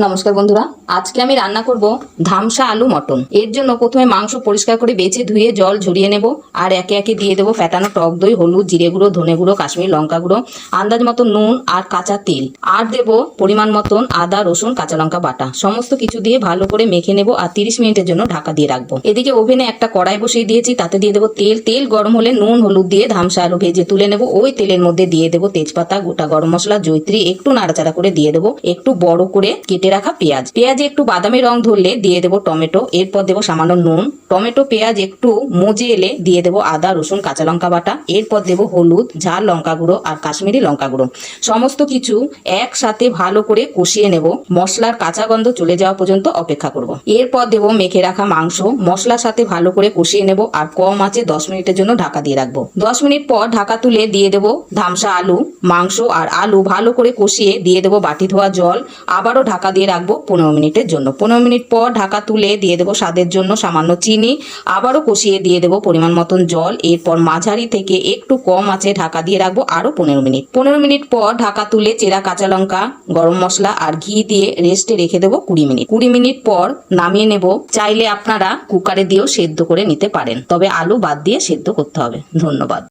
নমস্কার বন্ধুরা, আজকে আমি রান্না করব ধামসা আলু মটন। এর জন্য প্রথমে মাংস পরিষ্কার করে বেছে ধুয়ে জল ঝরিয়ে নেব, আর একে একে দিয়ে দেবো ফেটানো টক দই, হলুদ, জিরে গুঁড়ো, ধনে গুঁড়ো, কাশ্মীর লঙ্কা গুঁড়ো, আন্দাজ মতো নুন আর কাঁচা তেল, আর দেব পরিমাণ মতন আদা, রসুন, কাঁচা লঙ্কা বাটা। সমস্ত কিছু দিয়ে ভালো করে মেখে নেব আর 30 মিনিটের জন্য ঢাকা দিয়ে রাখবো। এদিকে ওভেনে একটা কড়াই বসিয়ে দিয়েছি, তাতে দিয়ে দেবো তেল। তেল গরম হলে নুন হলুদ দিয়ে ধামসা আলু ভেজে তুলে নেব। ওই তেলের মধ্যে দিয়ে দেবো তেজপাতা, গোটা গরম মশলা, জয়িত্রী, একটু নাড়াচাড়া করে দিয়ে দেবো একটু বড় করে কেটে রাখা পেঁয়াজ। পেঁয়াজে একটু বাদামি রং ধরলে দিয়ে দেবো টমেটো, এরপর দেবো সামান্য নুন। টমেটো পেঁয়াজ একটু মজে এলে দিয়ে দেবো আদা, রসুন, কাঁচা লঙ্কা বাটা। এরপর দেবো হলুদ, ঝাল লঙ্কা গুঁড়ো আর কাশ্মীরি লঙ্কা গুঁড়ো। সমস্ত কিছু একসাথে ভালো করে কষিয়ে নেব, মশলার কাঁচা গন্ধ চলে যাওয়া পর্যন্ত অপেক্ষা করব। এরপর দেবো মেখে রাখা মাংস, মশলার সাথে ভালো করে কষিয়ে নেব আর কম আঁচে 10 মিনিটের জন্য ঢাকা দিয়ে রাখবো। 10 মিনিট পর ঢাকা তুলে দিয়ে দেবো ধামসা আলু। মাংস আর আলু ভালো করে কষিয়ে দিয়ে দেবো বাটি ধোয়া জল। আবারও ঢাকা দিয়ে রাখবো 15 মিনিটের জন্য। 15 মিনিট পর ঢাকা তুলে দিয়ে দেবো স্বাদের জন্য সামান্য চিনি। আবারও কষিয়ে দিয়ে দেবো পরিমাণ মতন জল। এরপর মাঝারি থেকে একটু কম আঁচে ঢাকা দিয়ে রাখবো আরো 15 মিনিট। 15 মিনিট পর ঢাকা তুলে চেরা কাঁচা লঙ্কা, গরম মশলা আর ঘি দিয়ে রেস্টে রেখে দেবো 20 মিনিট। 20 মিনিট পর নামিয়ে নেব। চাইলে আপনারা কুকারে দিয়েও সেদ্ধ করে নিতে পারেন, তবে আলু বাদ দিয়ে সেদ্ধ করতে হবে। ধন্যবাদ।